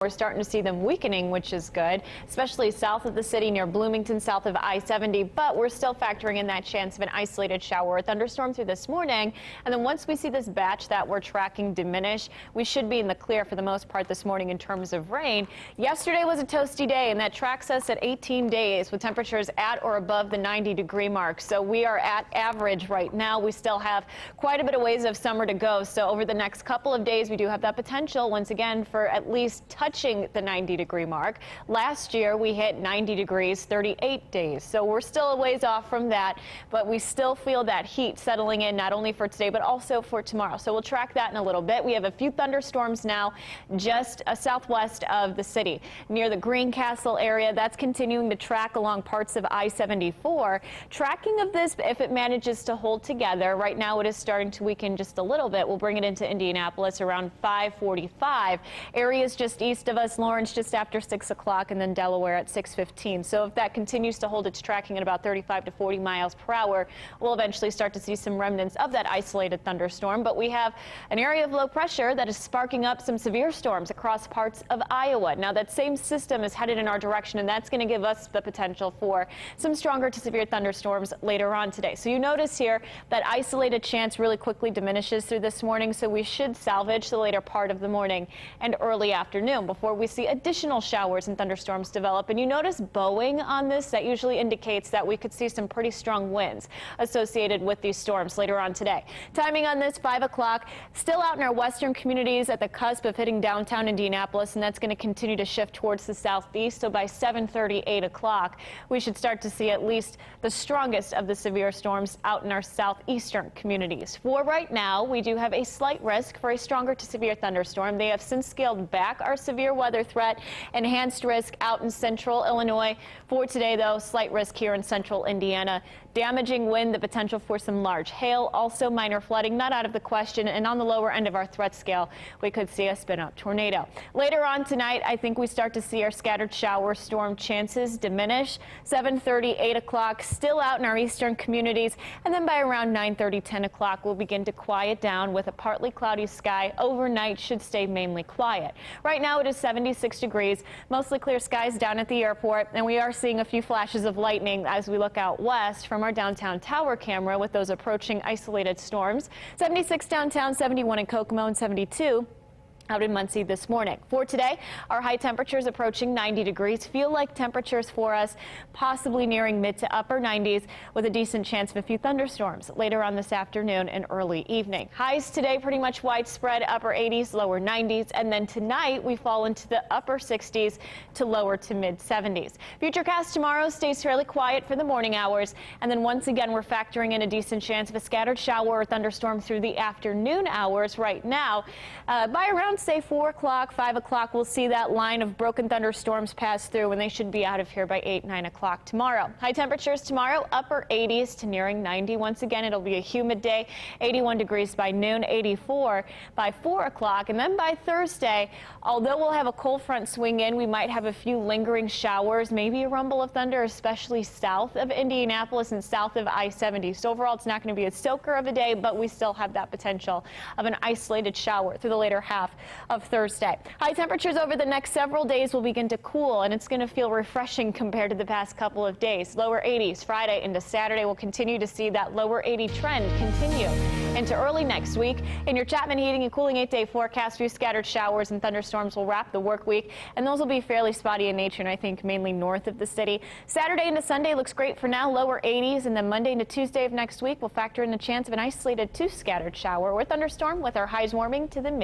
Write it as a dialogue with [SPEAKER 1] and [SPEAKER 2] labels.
[SPEAKER 1] We're starting to see them weakening, which is good, especially south of the city near Bloomington, south of I-70. But we're still factoring in that chance of an isolated shower or thunderstorm through this morning. And then once we see this batch that we're tracking diminish, we should be in the clear for the most part this morning in terms of rain. Yesterday was a toasty day, and that tracks us at 18 days with temperatures at or above the 90-degree mark. So we are at average right now. We still have quite a bit of ways of summer to go. So over the next couple of days, we do have that potential once again for at least touching the 90-degree mark. Last year we hit 90 degrees 38 days, so we're still a ways off from that, but we still feel that heat settling in not only for today but also for tomorrow. So we'll track that in a little bit. We have a few thunderstorms now just southwest of the city near the Greencastle area. That's continuing to track along parts of I-74. Tracking of this, if it manages to hold together, right now it is starting to weaken just a little bit. We'll bring it into Indianapolis around 5:45. Areas just east of us, Lawrence just after 6 o'clock, and then Delaware at 6:15. So if that continues to hold its tracking at about 35 to 40 miles per hour, we'll eventually start to see some remnants of that isolated thunderstorm. But we have an area of low pressure that is sparking up some severe storms across parts of Iowa. Now that same system is headed in our direction, and that's going to give us the potential for some stronger to severe thunderstorms later on today. So you notice here that isolated chance really quickly diminishes through this morning, so we should salvage the later part of the morning and early afternoon before we see additional showers and thunderstorms develop. And you notice bowing on this, that usually indicates that we could see some pretty strong winds associated with these storms later on today. Timing on this, 5 o'clock, still out in our western communities at the cusp of hitting downtown Indianapolis, and that's going to continue to shift towards the southeast. So by 7:30, 8 o'clock, we should start to see at least the strongest of the severe storms out in our southeastern communities. For right now, we do have a slight risk for a stronger to severe thunderstorm. They have since scaled back our severe weather threat. Enhanced risk out in central Illinois. For today, though, slight risk here in central Indiana. Damaging wind, the potential for some large hail, also minor flooding, not out of the question. And on the lower end of our threat scale, we could see a spin-up tornado. Later on tonight, I think we start to see our scattered shower storm chances diminish. 7:30, 8 o'clock, still out in our eastern communities. And then by around 9:30, 10 o'clock, we'll begin to quiet down with a partly cloudy sky. Overnight should stay mainly quiet. Right now it is 76 degrees, mostly clear skies down at the airport, and we are seeing a few flashes of lightning as we look out west from our downtown tower camera with those approaching isolated storms. 76 downtown, 71 in Kokomo, and 72 out in Muncie this morning. For today, our high temperatures approaching 90 degrees feel like temperatures for us possibly nearing mid to upper 90s with a decent chance of a few thunderstorms later on this afternoon and early evening. Highs today pretty much widespread, upper 80s, lower 90s, and then tonight we fall into the upper 60s to lower to mid 70s. Futurecast tomorrow stays fairly quiet for the morning hours, and then once again we're factoring in a decent chance of a scattered shower or thunderstorm through the afternoon hours. Right now, by around say 4 o'clock, 5 o'clock, we'll see that line of broken thunderstorms pass through, and they should be out of here by 8, 9 o'clock tomorrow. High temperatures tomorrow, upper 80s to nearing 90. Once again, it'll be a humid day, 81 degrees by noon, 84 by 4 o'clock. And then by Thursday, although we'll have a cold front swing in, we might have a few lingering showers, maybe a rumble of thunder, especially south of Indianapolis and south of I-70. So overall, it's not going to be a soaker of a day, but we still have that potential of an isolated shower through the later half of Thursday. High temperatures over the next several days will begin to cool, and it's going to feel refreshing compared to the past couple of days. Lower 80s Friday into Saturday. We'll continue to see that lower 80 trend continue into early next week. In your Chapman Heating and Cooling 8-day forecast, few scattered showers and thunderstorms will wrap the work week, and those will be fairly spotty in nature, and I think mainly north of the city. Saturday into Sunday looks great for now, lower 80s, and then Monday into Tuesday of next week we'll factor in the chance of an isolated 2 scattered shower or thunderstorm with our highs warming to the mid